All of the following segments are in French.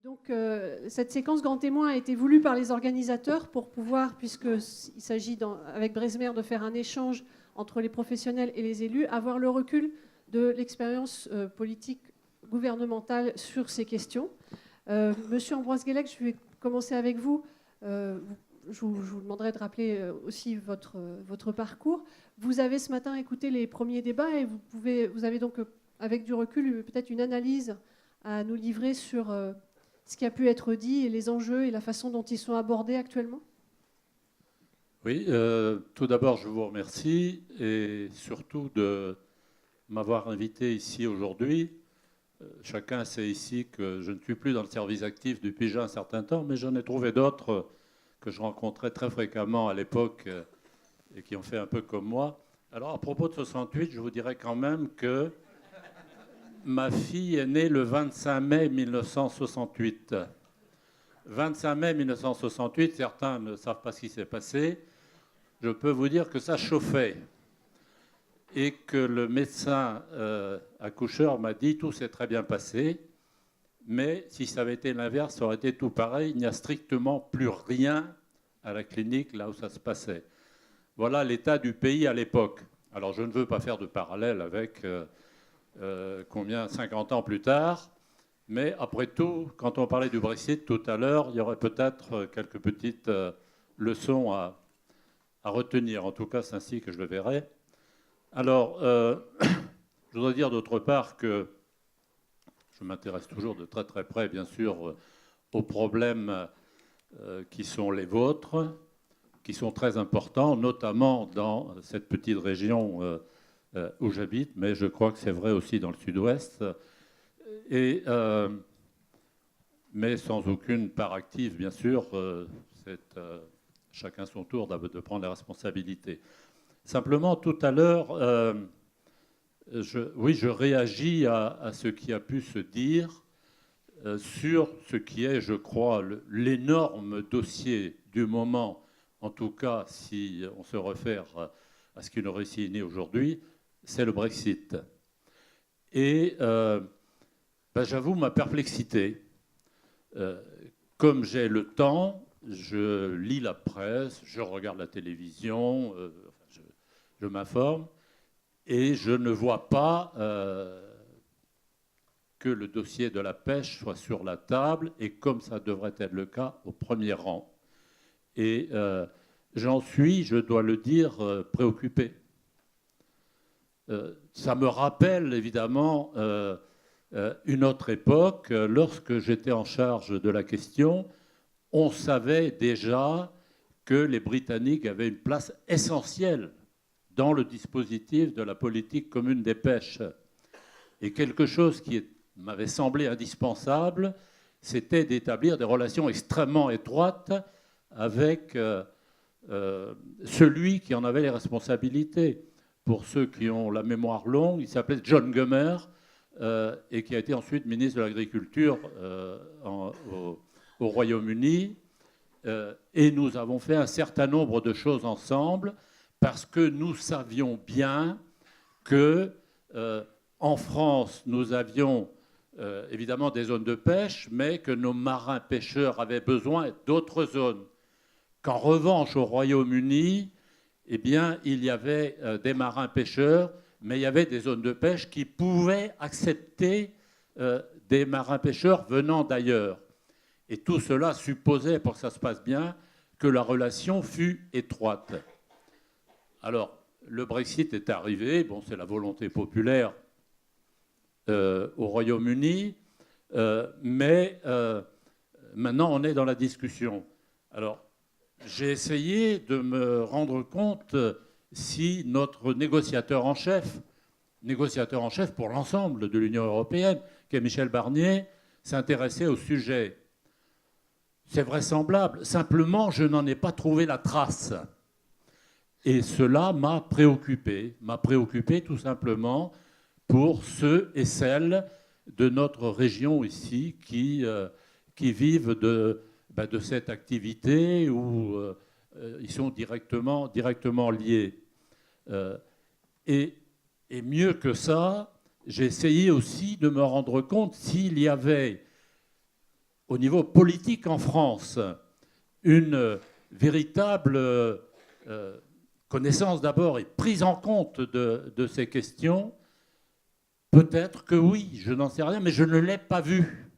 Donc, cette séquence grand témoin a été voulue par les organisateurs pour pouvoir, puisqu'il s'agit avec Bresmer de faire un échange entre les professionnels et les élus, avoir le recul de l'expérience politique gouvernementale sur ces questions. Monsieur Ambroise Guélec, je vais commencer avec vous. Je vous demanderai de rappeler aussi votre parcours. Vous avez ce matin écouté les premiers débats et vous avez donc, avec du recul, peut-être une analyse à nous livrer sur ce qui a pu être dit et les enjeux et la façon dont ils sont abordés actuellement? Oui, tout d'abord, je vous remercie et surtout de m'avoir invité ici aujourd'hui. Chacun sait ici que je ne suis plus dans le service actif depuis déjà un certain temps, mais j'en ai trouvé d'autres que je rencontrais très fréquemment à l'époque et qui ont fait un peu comme moi. Alors, à propos de 68, je vous dirais quand même que ma fille est née le 25 mai 1968. 25 mai 1968, certains ne savent pas ce qui s'est passé. Je peux vous dire que ça chauffait et que le médecin accoucheur m'a dit tout s'est très bien passé, mais si ça avait été l'inverse, ça aurait été tout pareil. Il n'y a strictement plus rien à la clinique là où ça se passait. Voilà l'état du pays à l'époque. Alors je ne veux pas faire de parallèle avec 50 ans plus tard, mais après tout, quand on parlait du Brexit tout à l'heure, il y aurait peut-être quelques petites leçons à retenir. En tout cas, c'est ainsi que je le verrai. Alors, je voudrais dire d'autre part que je m'intéresse toujours de très très près, bien sûr, aux problèmes qui sont les vôtres, qui sont très importants, notamment dans cette petite région où j'habite, mais je crois que c'est vrai aussi dans le sud-ouest, mais sans aucune part active, bien sûr. C'est chacun son tour de prendre les responsabilités. Simplement, tout à l'heure, je réagis à ce qui a pu se dire sur ce qui est, je crois, l'énorme dossier du moment, en tout cas si on se réfère à ce qui nous réunit aujourd'hui, c'est le Brexit. Et j'avoue ma perplexité. Comme j'ai le temps, je lis la presse, je regarde la télévision, je m'informe, et je ne vois pas que le dossier de la pêche soit sur la table, et comme ça devrait être le cas, au premier rang. Et j'en suis, je dois le dire, préoccupé. Ça me rappelle évidemment une autre époque. Lorsque j'étais en charge de la question, on savait déjà que les Britanniques avaient une place essentielle dans le dispositif de la politique commune des pêches. Et quelque chose qui m'avait semblé indispensable, c'était d'établir des relations extrêmement étroites avec celui qui en avait les responsabilités. Pour ceux qui ont la mémoire longue, il s'appelait John Gomer et qui a été ensuite ministre de l'Agriculture au Royaume-Uni. Et nous avons fait un certain nombre de choses ensemble parce que nous savions bien que en France, nous avions évidemment des zones de pêche, mais que nos marins pêcheurs avaient besoin d'autres zones. Qu'en revanche, au Royaume-Uni, eh bien, il y avait des marins pêcheurs, mais il y avait des zones de pêche qui pouvaient accepter des marins pêcheurs venant d'ailleurs. Et tout cela supposait, pour que ça se passe bien, que la relation fût étroite. Alors, le Brexit est arrivé, bon, c'est la volonté populaire au Royaume-Uni, mais maintenant on est dans la discussion. Alors, j'ai essayé de me rendre compte si notre négociateur en chef pour l'ensemble de l'Union européenne, qui est Michel Barnier, s'intéressait au sujet. C'est vraisemblable. Simplement, je n'en ai pas trouvé la trace. Et cela m'a préoccupé tout simplement pour ceux et celles de notre région ici qui vivent de cette activité où ils sont directement liés. Et mieux que ça, j'ai essayé aussi de me rendre compte s'il y avait au niveau politique en France, une véritable connaissance d'abord et prise en compte de ces questions? Peut-être que oui, je n'en sais rien, mais je ne l'ai pas vue.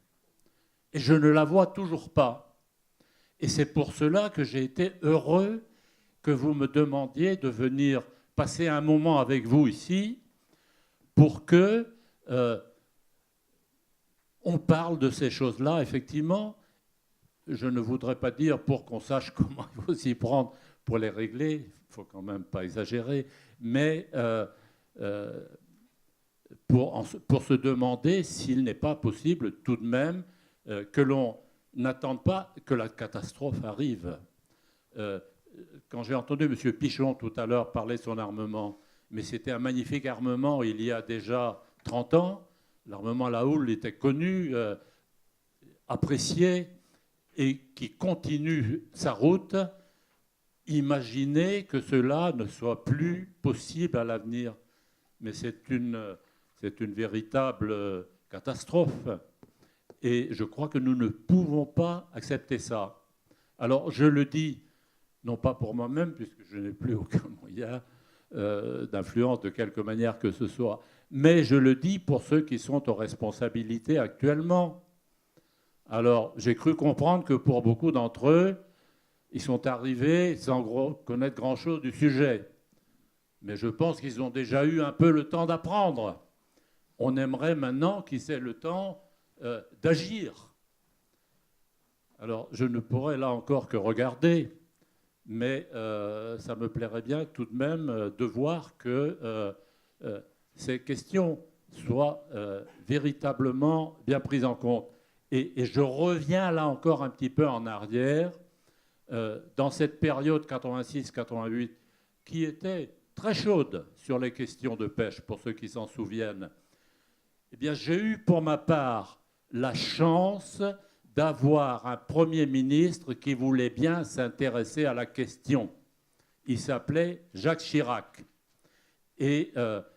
Et je ne la vois toujours pas. Et c'est pour cela que j'ai été heureux que vous me demandiez de venir passer un moment avec vous ici pour que on parle de ces choses-là, effectivement. Je ne voudrais pas dire pour qu'on sache comment il faut s'y prendre pour les régler, il ne faut quand même pas exagérer, mais pour se demander s'il n'est pas possible tout de même que l'on n'attende pas que la catastrophe arrive. Quand j'ai entendu M. Pichon tout à l'heure parler de son armement, mais c'était un magnifique armement il y a déjà 30 ans, l'armement Lahoule était connu, apprécié, et qui continue sa route. Imaginez que cela ne soit plus possible à l'avenir. Mais c'est une véritable catastrophe. Et je crois que nous ne pouvons pas accepter ça. Alors, je le dis, non pas pour moi-même, puisque je n'ai plus aucun moyen d'influence de quelque manière que ce soit, mais je le dis pour ceux qui sont aux responsabilités actuellement. Alors, j'ai cru comprendre que pour beaucoup d'entre eux, ils sont arrivés sans connaître grand-chose du sujet. Mais je pense qu'ils ont déjà eu un peu le temps d'apprendre. On aimerait maintenant qu'ils aient le temps d'agir. Alors, je ne pourrais là encore que regarder, mais ça me plairait bien tout de même de voir que ces questions soient véritablement bien prises en compte. Et je reviens là encore un petit peu en arrière, dans cette période 86-88, qui était très chaude sur les questions de pêche, pour ceux qui s'en souviennent. Eh bien, j'ai eu pour ma part la chance d'avoir un Premier ministre qui voulait bien s'intéresser à la question. Il s'appelait Jacques Chirac. Et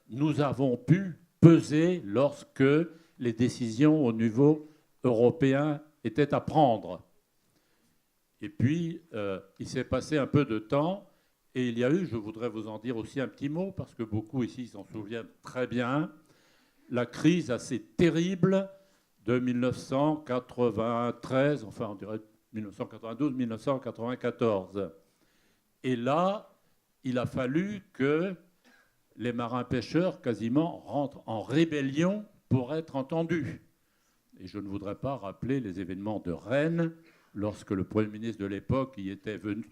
nous avons pu peser lorsque les décisions au niveau européen étaient à prendre. Et puis, il s'est passé un peu de temps, et il y a eu, je voudrais vous en dire aussi un petit mot, parce que beaucoup ici s'en souviennent très bien, la crise assez terrible de 1993, enfin on dirait 1992-1994. Et là, il a fallu que les marins-pêcheurs quasiment rentrent en rébellion pour être entendus. Et je ne voudrais pas rappeler les événements de Rennes, lorsque le Premier ministre de l'époque y était venu.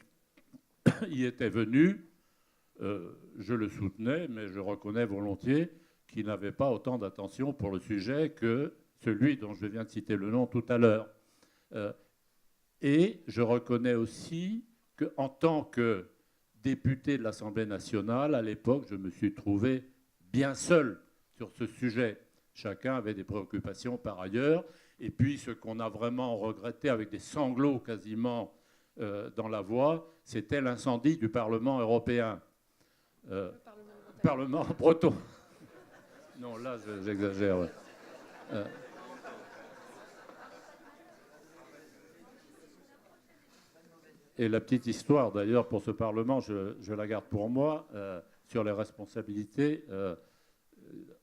Je le soutenais, mais je reconnais volontiers qu'il n'avait pas autant d'attention pour le sujet que celui dont je viens de citer le nom tout à l'heure. Et je reconnais aussi qu'en tant que député de l'Assemblée nationale, à l'époque, je me suis trouvé bien seul sur ce sujet. Chacun avait des préoccupations par ailleurs. Et puis, ce qu'on a vraiment regretté avec des sanglots quasiment dans la voix, c'était l'incendie du Parlement européen. Parlement breton. Non, là, j'exagère. Ouais. Et la petite histoire, d'ailleurs, pour ce Parlement, je la garde pour moi, sur les responsabilités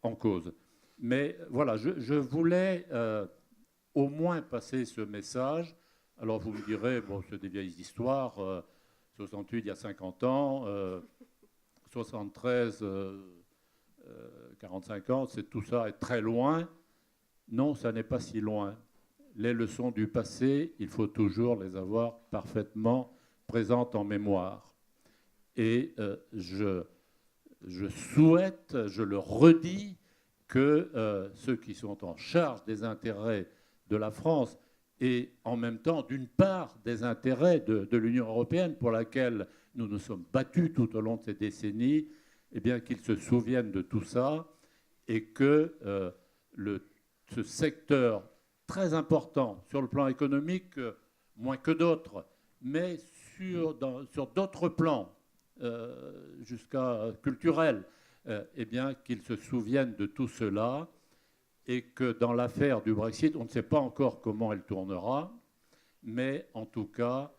en cause. Mais voilà, je voulais au moins passer ce message. Alors vous me direz, bon, c'est des vieilles histoires, 68 il y a 50 ans, 73, 45 ans, tout ça est très loin. Non, ça n'est pas si loin. Les leçons du passé, il faut toujours les avoir parfaitement présentes en mémoire. Et je souhaite, je le redis, que ceux qui sont en charge des intérêts de la France et en même temps, d'une part, des intérêts de l'Union européenne pour laquelle nous nous sommes battus tout au long de ces décennies, eh bien qu'ils se souviennent de tout ça et que ce secteur très important sur le plan économique, moins que d'autres, mais sur d'autres plans, jusqu'à culturels, eh bien qu'ils se souviennent de tout cela et que dans l'affaire du Brexit, on ne sait pas encore comment elle tournera, mais en tout cas,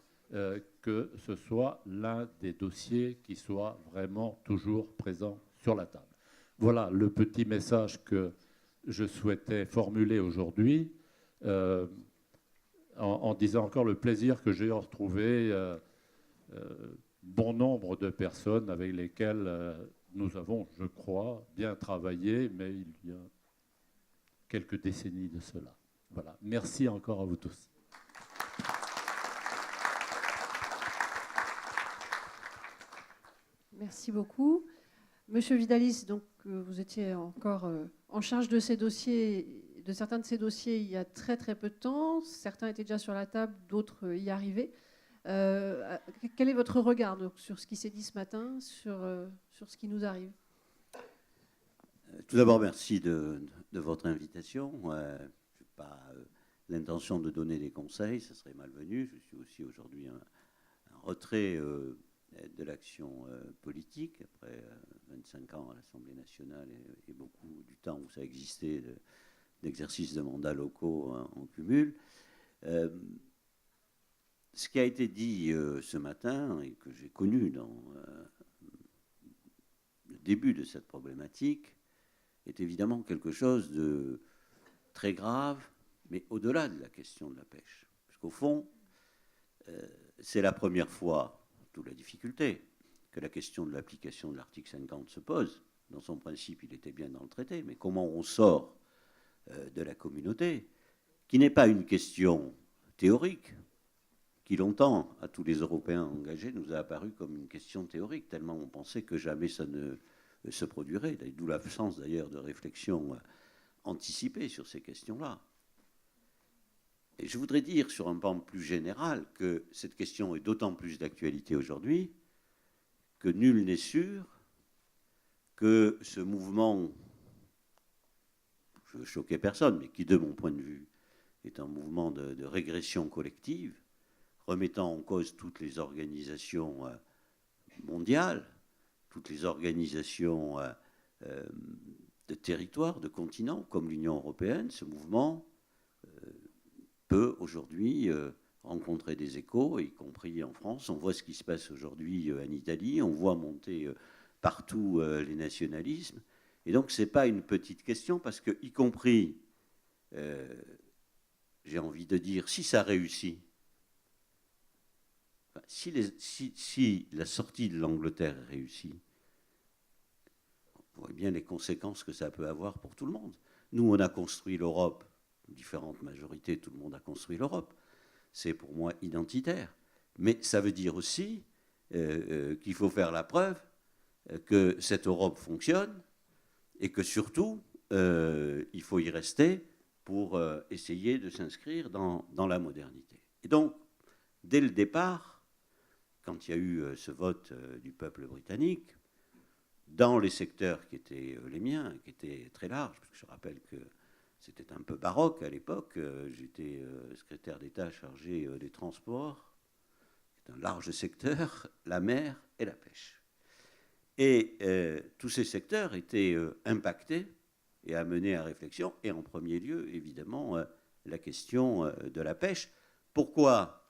que ce soit l'un des dossiers qui soit vraiment toujours présent sur la table. Voilà le petit message que je souhaitais formuler aujourd'hui, en disant encore le plaisir que j'ai de retrouver bon nombre de personnes avec lesquelles nous avons, je crois, bien travaillé, mais il y a quelques décennies de cela. Voilà. Merci encore à vous tous. Merci beaucoup. Monsieur Vidalis, donc, vous étiez encore en charge de ces dossiers, de certains de ces dossiers il y a très très peu de temps. Certains étaient déjà sur la table, d'autres y arrivaient. Quel est votre regard donc, sur ce qui s'est dit ce matin, sur ce qui nous arrive? Tout d'abord, merci de votre invitation. Je n'ai pas l'intention de donner des conseils, ça serait malvenu. Je suis aussi aujourd'hui un retrait de l'action politique, après 25 ans à l'Assemblée nationale et beaucoup du temps où ça existait d'exercice de mandats locaux en cumul. Ce qui a été dit ce matin et que j'ai connu dans le début de cette problématique est évidemment quelque chose de très grave, mais au-delà de la question de la pêche. Parce qu'au fond, c'est la première fois, d'où la difficulté, que la question de l'application de l'article 50 se pose. Dans son principe, il était bien dans le traité, mais comment on sort de la communauté, qui n'est pas une question théorique, qui longtemps, à tous les Européens engagés, nous a apparu comme une question théorique, tellement on pensait que jamais ça ne se produirait, d'où l'absence d'ailleurs de réflexion anticipée sur ces questions-là. Et je voudrais dire sur un plan plus général que cette question est d'autant plus d'actualité aujourd'hui que nul n'est sûr que ce mouvement, je ne veux choquer personne, mais qui de mon point de vue est un mouvement de régression collective, remettant en cause toutes les organisations mondiales, toutes les organisations de territoires, de continents, comme l'Union européenne. Ce mouvement peut aujourd'hui rencontrer des échos, y compris en France. On voit ce qui se passe aujourd'hui en Italie, on voit monter partout les nationalismes. Et donc, ce n'est pas une petite question, parce que, y compris, j'ai envie de dire, si ça réussit, si la sortie de l'Angleterre réussit, on voit bien les conséquences que ça peut avoir pour tout le monde. Nous, on a construit l'Europe, différentes majorités, tout le monde a construit l'Europe. C'est pour moi identitaire. Mais ça veut dire aussi qu'il faut faire la preuve que cette Europe fonctionne et que surtout, il faut y rester pour essayer de s'inscrire dans la modernité. Et donc, dès le départ, quand il y a eu ce vote du peuple britannique, dans les secteurs qui étaient les miens, qui étaient très larges, parce que je rappelle que c'était un peu baroque à l'époque, j'étais secrétaire d'État chargé des transports, c'est un large secteur, la mer et la pêche. Et tous ces secteurs étaient impactés et amenés à réflexion, et en premier lieu, évidemment, la question de la pêche. Pourquoi ?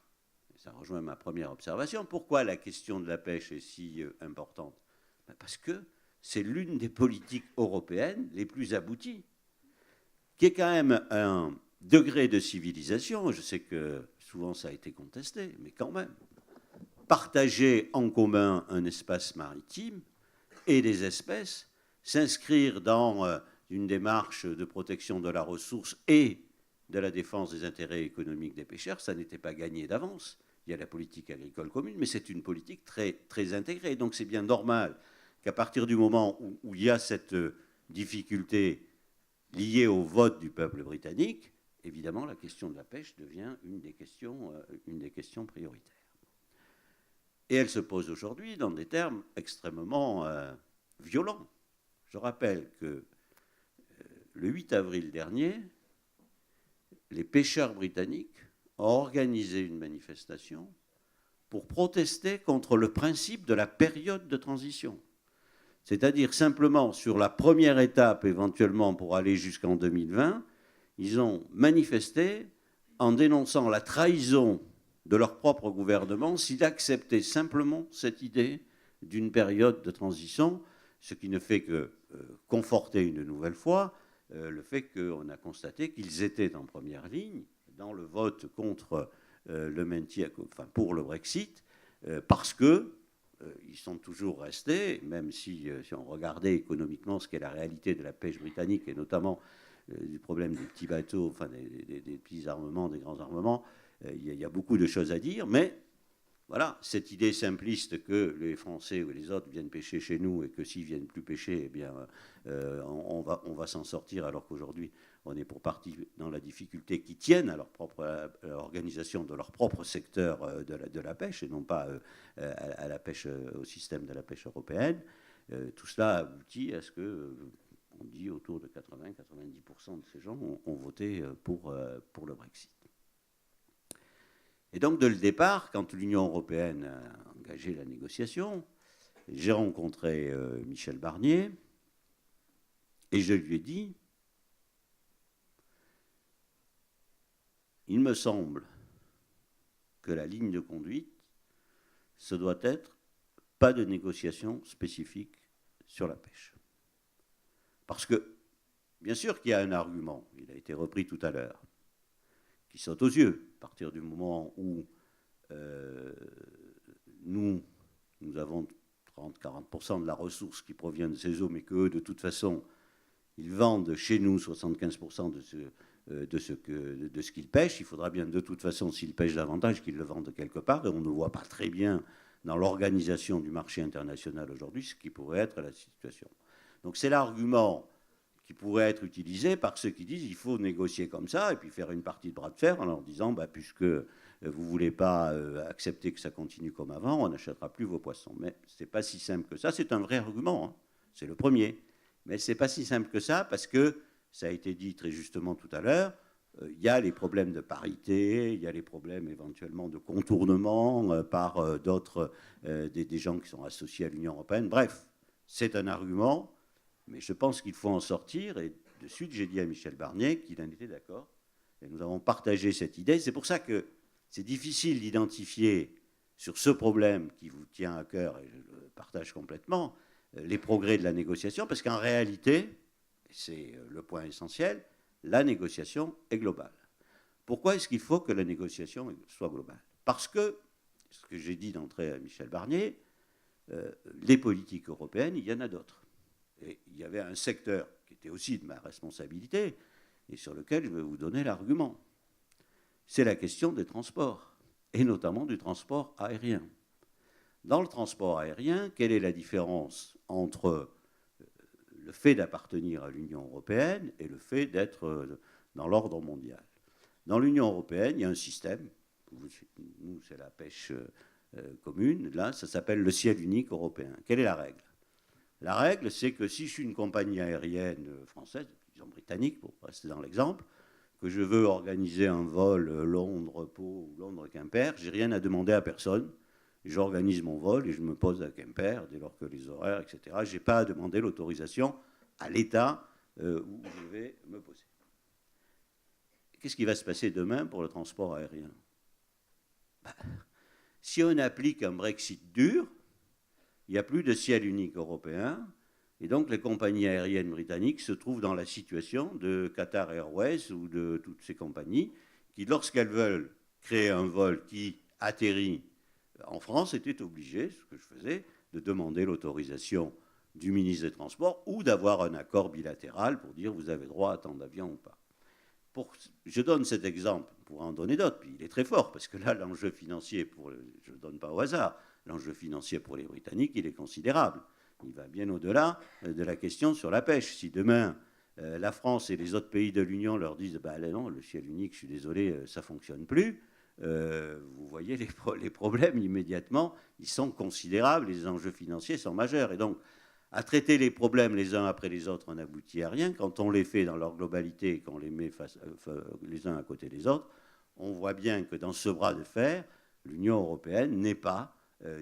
Ça rejoint ma première observation. Pourquoi la question de la pêche est si importante ? Parce que c'est l'une des politiques européennes les plus abouties, qui est quand même un degré de civilisation. Je sais que souvent ça a été contesté, mais quand même. Partager en commun un espace maritime et des espèces, s'inscrire dans une démarche de protection de la ressource et de la défense des intérêts économiques des pêcheurs, ça n'était pas gagné d'avance. Il y a la politique agricole commune, mais c'est une politique très, très intégrée. Donc c'est bien normal qu'à partir du moment où il y a cette difficulté liée au vote du peuple britannique, évidemment la question de la pêche devient une des questions prioritaires. Et elle se pose aujourd'hui dans des termes extrêmement violents. Je rappelle que le 8 avril dernier, les pêcheurs britanniques ont organisé une manifestation pour protester contre le principe de la période de transition. C'est-à-dire simplement sur la première étape, éventuellement pour aller jusqu'en 2020, ils ont manifesté en dénonçant la trahison de leur propre gouvernement s'ils acceptaient simplement cette idée d'une période de transition, ce qui ne fait que conforter une nouvelle fois le fait qu'on a constaté qu'ils étaient en première ligne dans le vote contre le maintien, enfin pour le Brexit, parce que ils sont toujours restés, même si on regardait économiquement ce qu'est la réalité de la pêche britannique, et notamment du problème des petits bateaux, enfin des petits armements, des grands armements, il y a beaucoup de choses à dire, mais voilà, cette idée simpliste que les Français ou les autres viennent pêcher chez nous et que s'ils ne viennent plus pêcher, eh bien, on va s'en sortir, alors qu'aujourd'hui, on est pour partie dans la difficulté qui tiennent à leur propre organisation de leur propre secteur de la pêche et non pas à la pêche, au système de la pêche européenne. Tout cela aboutit à ce que, on dit, autour de 80-90% de ces gens ont voté pour le Brexit. Et donc, dès le départ, quand l'Union européenne a engagé la négociation, j'ai rencontré Michel Barnier et je lui ai dit, il me semble que la ligne de conduite, ce doit être pas de négociation spécifique sur la pêche. Parce que, bien sûr qu'il y a un argument, il a été repris tout à l'heure, qui saute aux yeux, à partir du moment où nous avons 30-40% de la ressource qui provient de ces eaux, mais qu'eux, de toute façon, ils vendent chez nous 75% de ce qu'ils pêchent. Il faudra bien, de toute façon, s'ils pêchent davantage, qu'ils le vendent quelque part, et on ne voit pas très bien dans l'organisation du marché international aujourd'hui ce qui pourrait être la situation. Donc c'est l'argument qui pourrait être utilisé par ceux qui disent qu'il faut négocier comme ça et puis faire une partie de bras de fer en leur disant puisque vous ne voulez pas accepter que ça continue comme avant, on n'achètera plus vos poissons. Mais ce n'est pas si simple que ça. C'est un vrai argument, hein. C'est le premier. Mais ce n'est pas si simple que ça parce que, ça a été dit très justement tout à l'heure, il y a les problèmes de parité, il y a les problèmes éventuellement de contournement par d'autres, des gens qui sont associés à l'Union européenne. Bref, c'est un argument. Mais je pense qu'il faut en sortir, et de suite j'ai dit à Michel Barnier qu'il en était d'accord, et nous avons partagé cette idée. C'est pour ça que c'est difficile d'identifier sur ce problème qui vous tient à cœur, et je le partage complètement, les progrès de la négociation, parce qu'en réalité, c'est le point essentiel, la négociation est globale. Pourquoi est-ce qu'il faut que la négociation soit globale? Parce que, ce que j'ai dit d'entrée à Michel Barnier, les politiques européennes, il y en a d'autres. Et il y avait un secteur qui était aussi de ma responsabilité et sur lequel je vais vous donner l'argument. C'est la question des transports, et notamment du transport aérien. Dans le transport aérien, quelle est la différence entre le fait d'appartenir à l'Union européenne et le fait d'être dans l'ordre mondial? Dans l'Union européenne, il y a un système, nous c'est la pêche commune, là ça s'appelle le ciel unique européen. Quelle est la règle? La règle, c'est que si je suis une compagnie aérienne française, disons britannique, pour rester dans l'exemple, que je veux organiser un vol Londres-Pau ou Londres-Quimper, j'ai rien à demander à personne. J'organise mon vol et je me pose à Quimper, dès lors que les horaires, etc. Je n'ai pas à demander l'autorisation à l'État où je vais me poser. Qu'est-ce qui va se passer demain pour le transport aérien? Si on applique un Brexit dur, il n'y a plus de ciel unique européen, et donc les compagnies aériennes britanniques se trouvent dans la situation de Qatar Airways ou de toutes ces compagnies qui, lorsqu'elles veulent créer un vol qui atterrit en France, étaient obligées, ce que je faisais, de demander l'autorisation du ministre des Transports ou d'avoir un accord bilatéral pour dire vous avez droit à tant d'avions ou pas. Je donne cet exemple, on pourrait en donner d'autres, puis il est très fort, parce que là, l'enjeu financier, je ne le donne pas au hasard, l'enjeu financier pour les Britanniques, il est considérable. Il va bien au-delà de la question sur la pêche. Si demain, la France et les autres pays de l'Union leur disent non, le ciel unique, je suis désolé, ça ne fonctionne plus, vous voyez, les problèmes immédiatement, ils sont considérables, les enjeux financiers sont majeurs. Et donc, à traiter les problèmes les uns après les autres, on n'aboutit à rien. Quand on les fait dans leur globalité et qu'on les met les uns à côté des autres, on voit bien que dans ce bras de fer, l'Union européenne n'est pas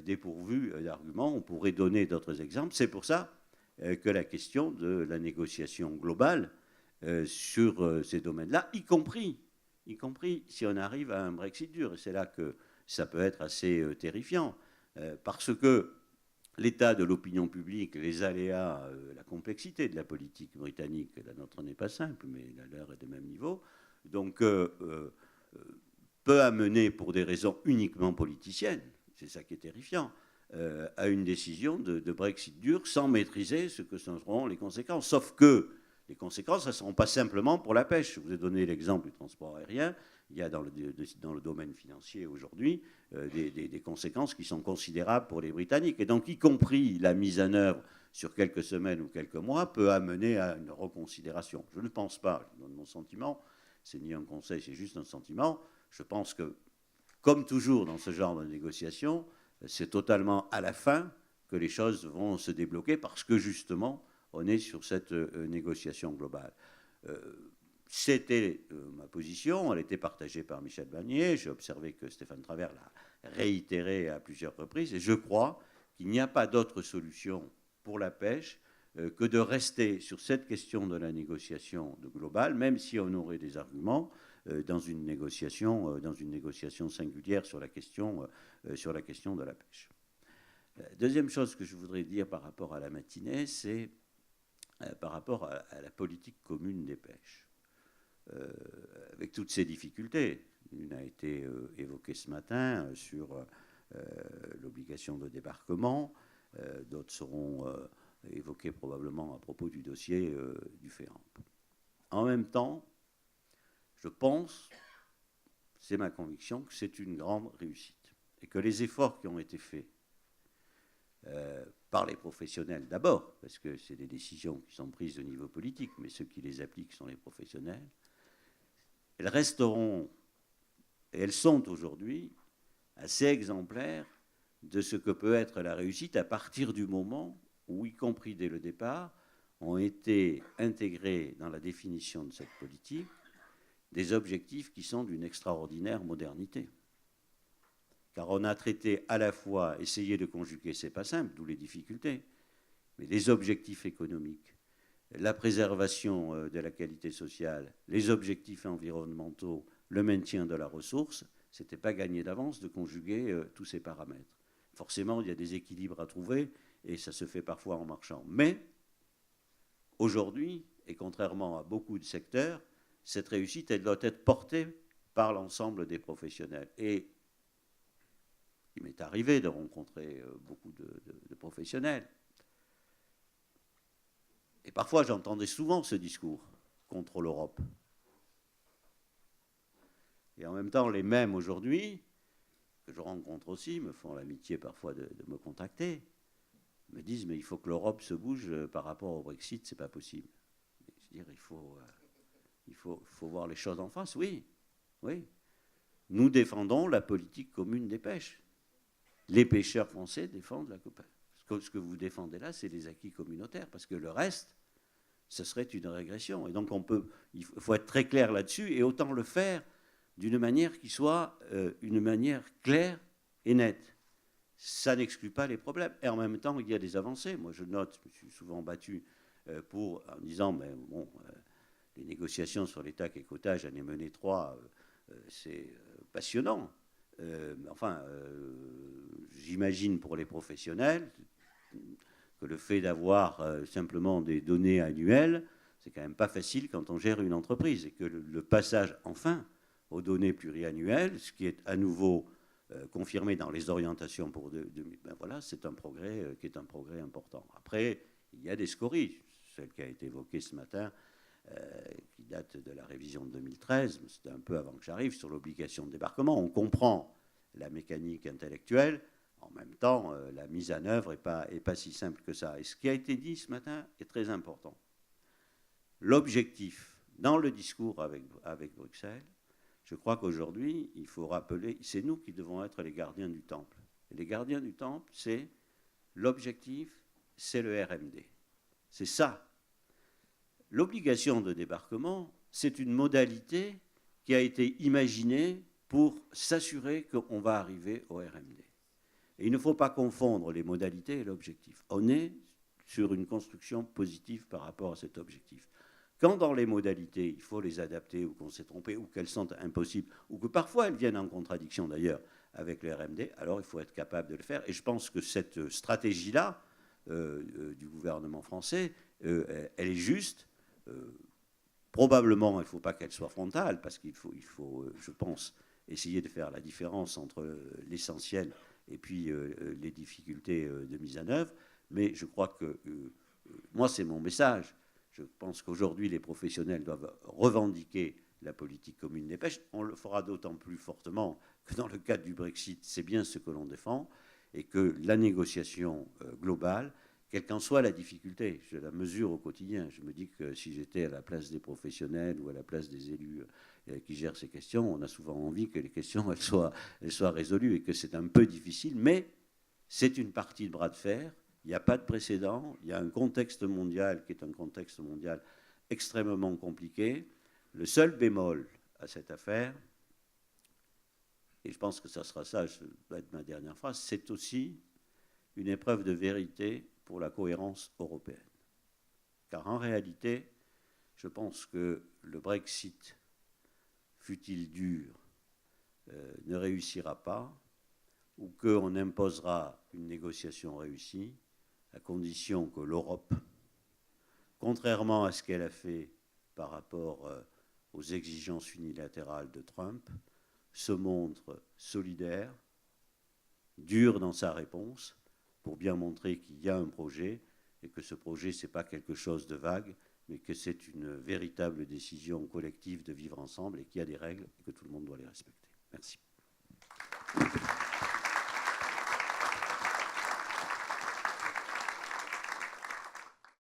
dépourvue d'arguments. On pourrait donner d'autres exemples. C'est pour ça que la question de la négociation globale sur ces domaines-là, y compris si on arrive à un Brexit dur. Et c'est là que ça peut être assez terrifiant, parce que l'état de l'opinion publique, les aléas, la complexité de la politique britannique, la nôtre n'est pas simple, mais la leur est de même niveau, donc peut amener, pour des raisons uniquement politiciennes, c'est ça qui est terrifiant, à une décision de Brexit dur sans maîtriser ce que seront les conséquences. Sauf que les conséquences, elles ne seront pas simplement pour la pêche. Je vous ai donné l'exemple du transport aérien. Il y a dans le domaine financier aujourd'hui des conséquences qui sont considérables pour les Britanniques. Et donc, y compris la mise en œuvre sur quelques semaines ou quelques mois peut amener à une reconsidération. Je ne pense pas, je donne mon sentiment, c'est ni un conseil, c'est juste un sentiment. Je pense que, comme toujours dans ce genre de négociations, c'est totalement à la fin que les choses vont se débloquer parce que justement, on est sur cette négociation globale. C'était ma position, elle était partagée par Michel Barnier. J'ai observé que Stéphane Travert l'a réitéré à plusieurs reprises et je crois qu'il n'y a pas d'autre solution pour la pêche que de rester sur cette question de la négociation globale, même si on aurait des arguments dans une négociation singulière sur la question de la pêche. Deuxième chose que je voudrais dire par rapport à la matinée, c'est par rapport à la politique commune des pêches. Avec toutes ces difficultés, une a été évoquée ce matin sur l'obligation de débarquement, d'autres seront évoquées probablement à propos du dossier du FEAMP. En même temps, je pense, c'est ma conviction, que c'est une grande réussite et que les efforts qui ont été faits par les professionnels d'abord, parce que c'est des décisions qui sont prises au niveau politique, mais ceux qui les appliquent sont les professionnels, elles resteront, et elles sont aujourd'hui, assez exemplaires de ce que peut être la réussite à partir du moment où, y compris dès le départ, ont été intégrés dans la définition de cette politique des objectifs qui sont d'une extraordinaire modernité. Car on a traité à la fois, essayer de conjuguer, c'est pas simple, d'où les difficultés, mais les objectifs économiques, la préservation de la qualité sociale, les objectifs environnementaux, le maintien de la ressource, c'était pas gagné d'avance de conjuguer tous ces paramètres. Forcément, il y a des équilibres à trouver et ça se fait parfois en marchant. Mais aujourd'hui, et contrairement à beaucoup de secteurs, cette réussite, elle doit être portée par l'ensemble des professionnels. Et il m'est arrivé de rencontrer beaucoup de professionnels. Et parfois, j'entendais souvent ce discours contre l'Europe. Et en même temps, les mêmes aujourd'hui, que je rencontre aussi, me font l'amitié parfois de me contacter, me disent, mais il faut que l'Europe se bouge par rapport au Brexit, c'est pas possible. Je veux dire, il faut voir les choses en face, oui. Nous défendons la politique commune des pêches. Les pêcheurs français défendent la COPA. Ce que vous défendez là, c'est les acquis communautaires, parce que le reste, ce serait une régression. Et donc, il faut être très clair là-dessus, et autant le faire d'une manière qui soit une manière claire et nette. Ça n'exclut pas les problèmes. Et en même temps, il y a des avancées. Moi, je note, je me suis souvent battu en disant, mais bon, les négociations sur les TAC et quotas, j'en ai mené 3, c'est passionnant. J'imagine pour les professionnels que le fait d'avoir simplement des données annuelles, c'est quand même pas facile quand on gère une entreprise, et que le passage enfin aux données pluriannuelles, ce qui est à nouveau confirmé dans les orientations pour 2000, ben voilà, c'est un progrès qui est un progrès important. Après, il y a des scories, celle qui a été évoquée ce matin, qui date de la révision de 2013, c'était un peu avant que j'arrive, sur l'obligation de débarquement. On comprend la mécanique intellectuelle, en même temps, la mise en œuvre n'est pas si simple que ça. Et ce qui a été dit ce matin est très important. L'objectif, dans le discours avec Bruxelles, je crois qu'aujourd'hui, il faut rappeler, c'est nous qui devons être les gardiens du temple. Et les gardiens du temple, c'est l'objectif, c'est le RMD. C'est ça. L'obligation de débarquement, c'est une modalité qui a été imaginée pour s'assurer qu'on va arriver au RMD. Et il ne faut pas confondre les modalités et l'objectif. On est sur une construction positive par rapport à cet objectif. Quand dans les modalités, il faut les adapter, ou qu'on s'est trompé, ou qu'elles sont impossibles, ou que parfois elles viennent en contradiction d'ailleurs avec le RMD, alors il faut être capable de le faire. Et je pense que cette stratégie-là du gouvernement français, elle est juste. Probablement, il ne faut pas qu'elle soit frontale, parce qu'il faut, je pense, essayer de faire la différence entre l'essentiel et puis les difficultés de mise en œuvre. Mais je crois que, moi, c'est mon message. Je pense qu'aujourd'hui, les professionnels doivent revendiquer la politique commune des pêches. On le fera d'autant plus fortement que dans le cadre du Brexit, c'est bien ce que l'on défend, et que la négociation globale, quelle qu'en soit la difficulté, je la mesure au quotidien. Je me dis que si j'étais à la place des professionnels ou à la place des élus qui gèrent ces questions, on a souvent envie que les questions elles soient résolues, et que c'est un peu difficile, mais c'est une partie de bras de fer. Il n'y a pas de précédent. Il y a un contexte mondial qui est un contexte mondial extrêmement compliqué. Le seul bémol à cette affaire, et je pense que ça sera ça, ça va être ma dernière phrase, c'est aussi une épreuve de vérité pour la cohérence européenne. Car en réalité, je pense que le Brexit, fût-il dur, ne réussira pas, ou qu'on imposera une négociation réussie, à condition que l'Europe, contrairement à ce qu'elle a fait par rapport aux exigences unilatérales de Trump, se montre solidaire, dure dans sa réponse, pour bien montrer qu'il y a un projet, et que ce projet, ce n'est pas quelque chose de vague, mais que c'est une véritable décision collective de vivre ensemble, et qu'il y a des règles, et que tout le monde doit les respecter. Merci.